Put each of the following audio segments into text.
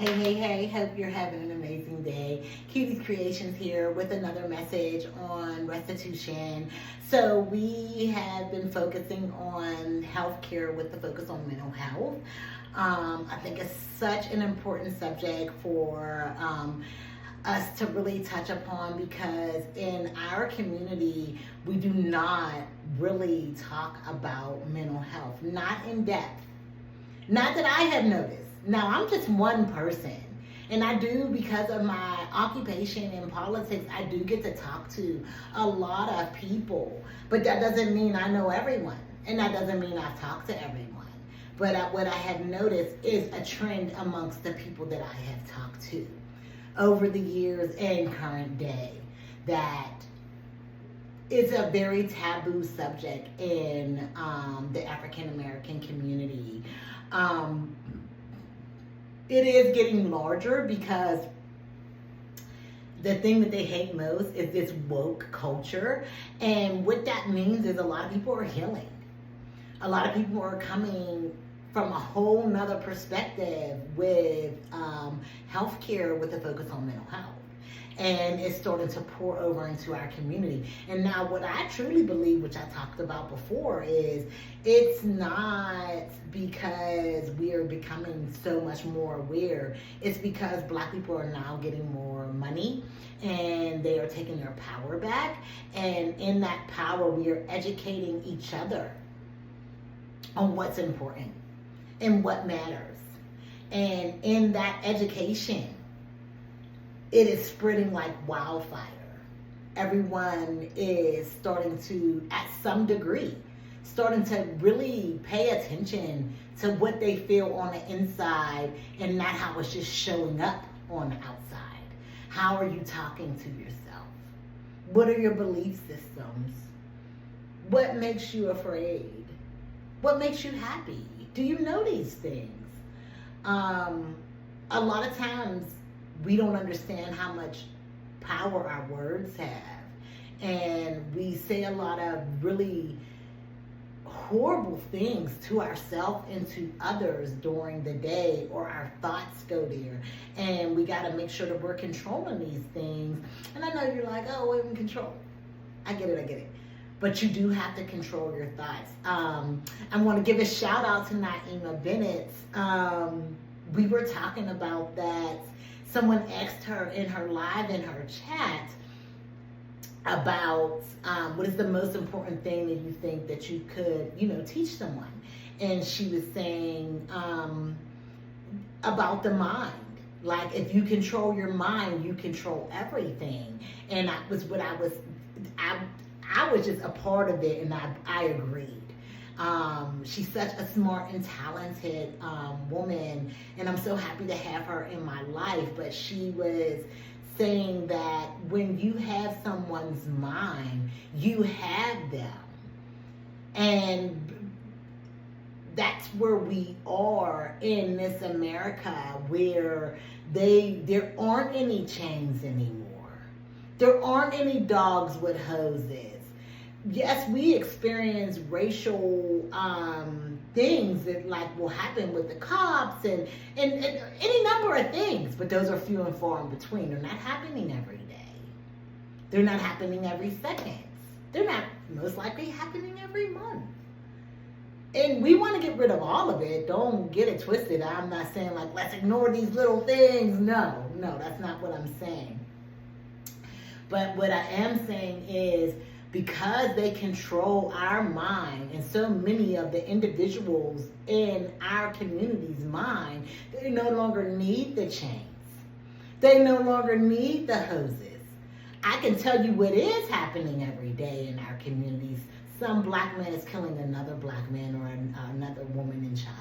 Hey, hope you're having an amazing day. Cutie's Creations here with another message on restitution. So we have been focusing on healthcare with the focus on mental health. I think it's such an important subject for us to really touch upon because in our community, we do not really talk about mental health, not in depth. Not that I have noticed. Now, I'm just one person. And I do, because of my occupation in politics, I do get to talk to a lot of people. But that doesn't mean I know everyone. And that doesn't mean I've talked to everyone. But what I have noticed is a trend amongst the people that I have talked to over the years and current day that it's a very taboo subject in the African American community. It is getting larger because the thing that they hate most is this woke culture. And what that means is a lot of people are healing. A lot of people are coming from a whole nother perspective with healthcare with a focus on mental health. And it's starting to pour over into our community. And now what I truly believe, which I talked about before, is it's not because we are becoming so much more aware. It's because Black people are now getting more money and they are taking their power back. And in that power, we are educating each other on what's important and what matters. And in that education, it is spreading like wildfire. Everyone is starting to, at some degree, starting to really pay attention to what they feel on the inside and not how it's just showing up on the outside. How are you talking to yourself? What are your belief systems? What makes you afraid? What makes you happy? Do you know these things? A lot of times, we don't understand how much power our words have. And we say a lot of really horrible things to ourselves and to others during the day, or our thoughts go there. And we got to make sure that we're controlling these things. And I know you're like, oh, we're in control. I get it. But you do have to control your thoughts. I want to give a shout out to Naima Bennett. We were talking about that. Someone asked her in her live, in her chat, about what is the most important thing that you think that you could, teach someone. And she was saying about the mind. Like, if you control your mind, you control everything. And that was what I was just a part of it, and I agreed. She's such a smart and talented woman, and I'm so happy to have her in my life. But she was saying that when you have someone's mind, you have them. And that's where we are in this America, where there aren't any chains anymore. There aren't any dogs with hoses. Yes, we experience racial things that will happen with the cops and any number of things, but those are few and far in between. They're not happening every day. They're not happening every second. They're not most likely happening every month. And we want to get rid of all of it. Don't get it twisted. I'm not saying let's ignore these little things. No, that's not what I'm saying. But what I am saying is, because they control our mind, and so many of the individuals in our community's mind, they no longer need the chains. They no longer need the hoses. I can tell you what is happening every day in our communities. Some Black man is killing another Black man or another woman and child.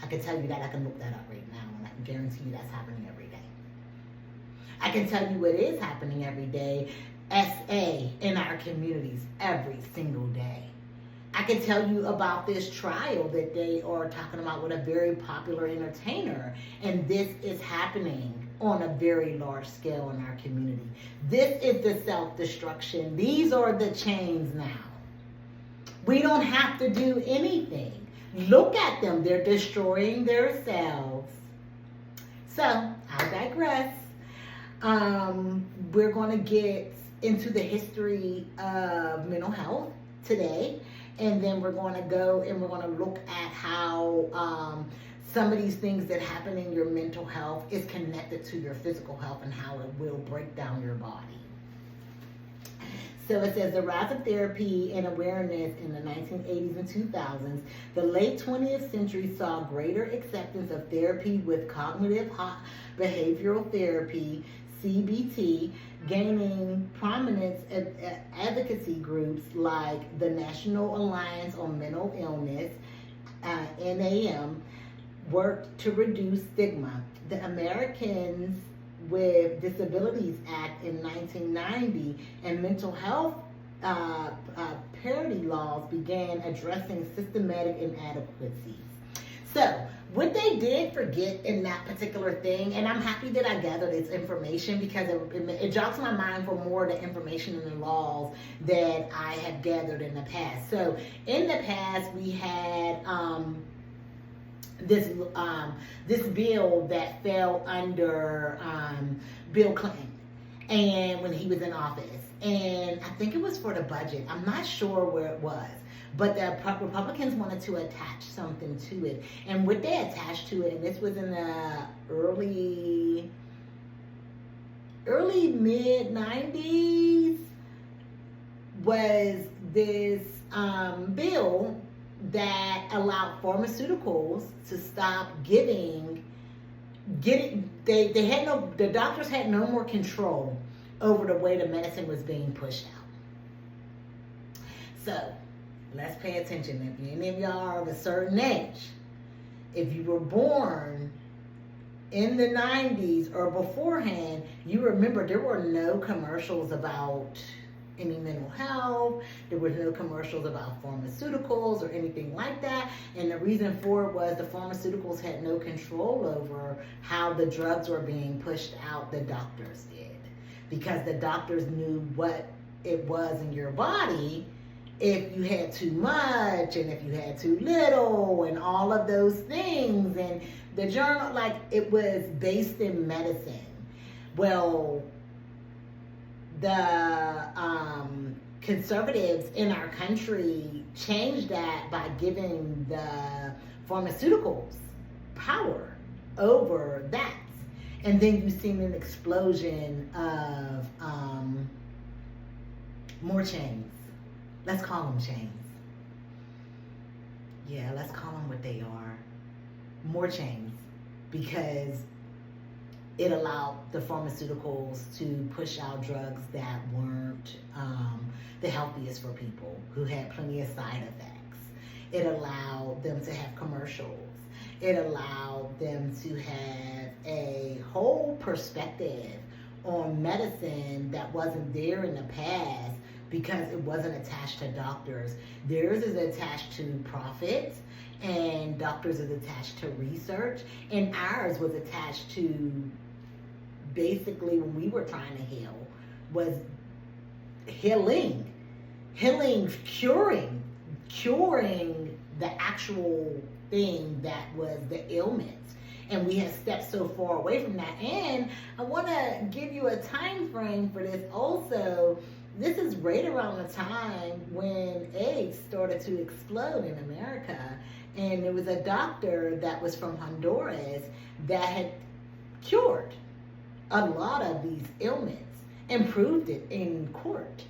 I can tell you that. I can look that up right now, and I can guarantee you that's happening every day. I can tell you what is happening every day. SA in our communities every single day. I can tell you about this trial that they are talking about with a very popular entertainer, and this is happening on a very large scale in our community. This is the self-destruction. These are the chains now. We don't have to do anything. Look at them. They're destroying themselves So, I digress. We're going to get into the history of mental health today, and then we're going to go and we're going to look at how some of these things that happen in your mental health is connected to your physical health and how it will break down your body. So it says the rise of therapy and awareness in the 1980s and 2000s. The late 20th century saw greater acceptance of therapy with cognitive behavioral therapy, CBT, gaining prominence at advocacy groups like the National Alliance on Mental Illness, NAMI, worked to reduce stigma. The Americans with Disabilities Act in 1990 and mental health parity laws began addressing systematic inadequacies. So, what they did forget in that particular thing, and I'm happy that I gathered this information because it jogs my mind for more of the information in the laws that I have gathered in the past. So, in the past, we had this bill that fell under Bill Clinton, and when he was in office, and I think it was for the budget. I'm not sure where it was, but the Republicans wanted to attach something to it, and what they attached to it, and this was in the early mid 90s, was this bill that allowed pharmaceuticals to stop the doctors had no more control over the way the medicine was being pushed out. So let's pay attention. If any of y'all are of a certain age, if you were born in the 90s or beforehand, you remember there were no commercials about any mental health. There were no commercials about pharmaceuticals or anything like that. And the reason for it was the pharmaceuticals had no control over how the drugs were being pushed out. The doctors did. Because the doctors knew what it was in your body, if you had too much and if you had too little and all of those things. And the journal, like, it was based in medicine. Well, the conservatives in our country changed that by giving the pharmaceuticals power over that. And then you've seen an explosion of more chains. Let's call them chains. Yeah, let's call them what they are. More chains. Because it allowed the pharmaceuticals to push out drugs that weren't the healthiest for people, who had plenty of side effects. It allowed them to have commercials. It allowed them to have a whole perspective on medicine that wasn't there in the past because it wasn't attached to doctors. Theirs is attached to profit, and doctors is attached to research, and ours was attached to, basically, when we were trying to heal, was healing, curing the actual thing that was the ailment. And we have stepped so far away from that. And I want to give you a time frame for this also. This is right around the time when AIDS started to explode in America. And there was a doctor that was from Honduras that had cured a lot of these ailments and proved it in court.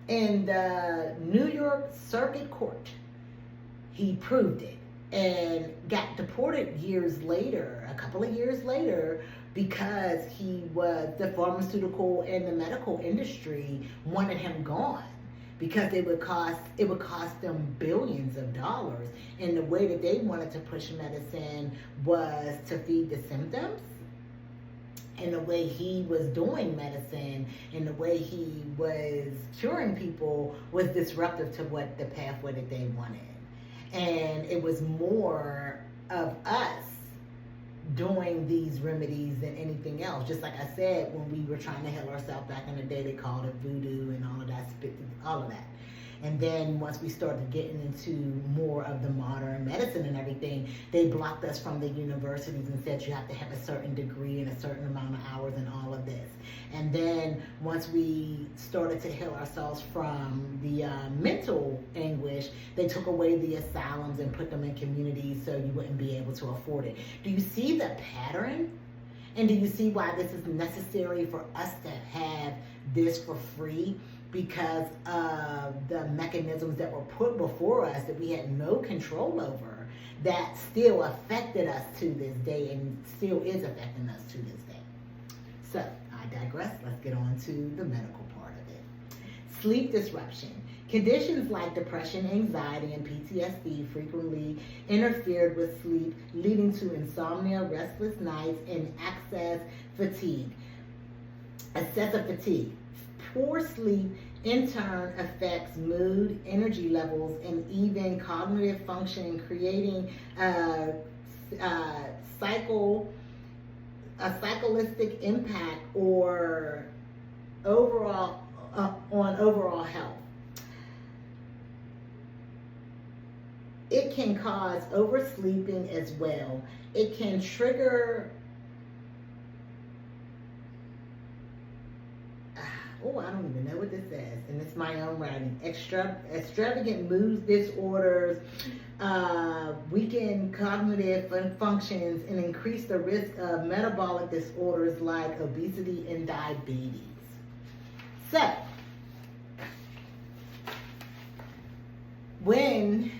In the New York Circuit Court, he proved it and got deported years later, a couple of years later, because the pharmaceutical and the medical industry wanted him gone, because it would cost them billions of dollars. And the way that they wanted to push medicine was to feed the symptoms. And the way he was doing medicine and the way he was curing people was disruptive to what the pathway that they wanted. And it was more of us doing these remedies than anything else. Just like I said, when we were trying to heal ourselves back in the day, they called it voodoo and all of that. And then once we started getting into more of the modern medicine and everything, they blocked us from the universities and said you have to have a certain degree and a certain amount of hours and all of this. And then once we started to heal ourselves from the mental anguish, they took away the asylums and put them in communities so you wouldn't be able to afford it. Do you see the pattern? And do you see why this is necessary for us to have this for free? Because of the mechanisms that were put before us that we had no control over, that still affected us to this day and still is affecting us to this day. So, I digress. Let's get on to the medical part of it. Sleep disruption. Conditions like depression, anxiety, and PTSD frequently interfered with sleep, leading to insomnia, restless nights, and excessive fatigue. Poor sleep in turn affects mood, energy levels, and even cognitive function, creating a psycholistic impact or overall on overall health. It can cause oversleeping as well. It can trigger I don't even know what this says, and it's my own writing. Extravagant mood disorders, weaken cognitive functions, and increase the risk of metabolic disorders like obesity and diabetes. So, when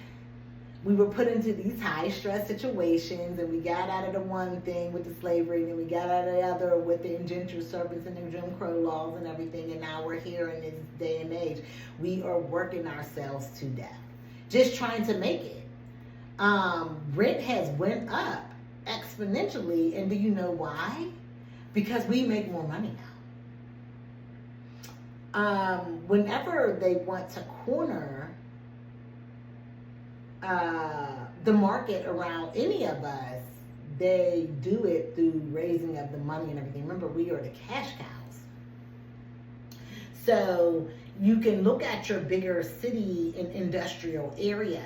we were put into these high stress situations, and we got out of the one thing with the slavery, and we got out of the other with the indentured servants and the Jim Crow laws and everything, and now we're here in this day and age. We are working ourselves to death, just trying to make it. Rent has went up exponentially, and do you know why? Because we make more money now. Whenever they want to corner the market around any of us, they do it through raising of the money and everything. Remember, we are the cash cows. So you can look at your bigger city and industrial areas.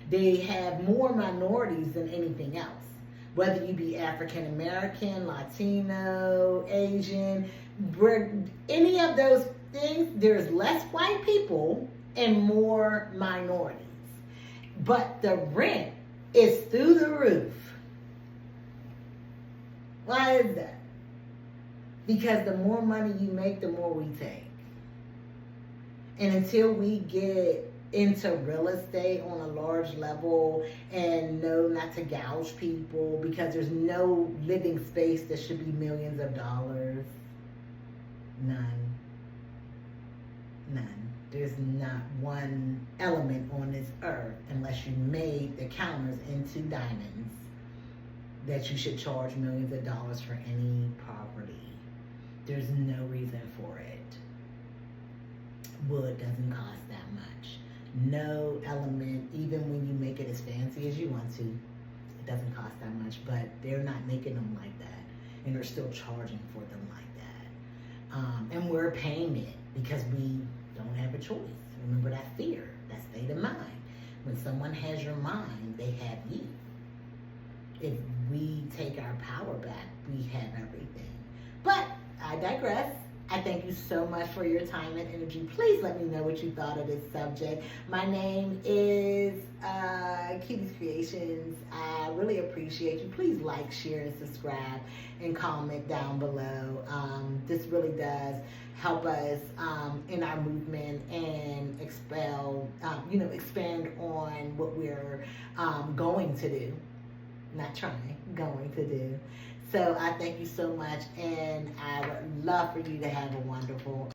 They have more minorities than anything else. Whether you be African American, Latino, Asian, any of those things, there's less white people and more minorities. But the rent is through the roof. Why is that? Because the more money you make, the more we take. And until we get into real estate on a large level and know not to gouge people, because there's no living space that should be millions of dollars. None. There's not one element on this earth, unless you made the counters into diamonds, that you should charge millions of dollars for any property. There's no reason for it. Wood doesn't cost that much. No element, even when you make it as fancy as you want to, it doesn't cost that much, but they're not making them like that, and they're still charging for them like that. And we're paying it because we don't have a choice. Remember that fear, that state of mind. When someone has your mind, they have you. If we take our power back, we have everything. But I digress. I thank you so much for your time and energy. Please let me know what you thought of this subject. My name is Kitty's Creations. I really appreciate you. Please like, share, and subscribe, and comment down below. This really does help us in our movement and expand on what we're going to do. Not trying, going to do. So I thank you so much, and I would love for you to have a wonderful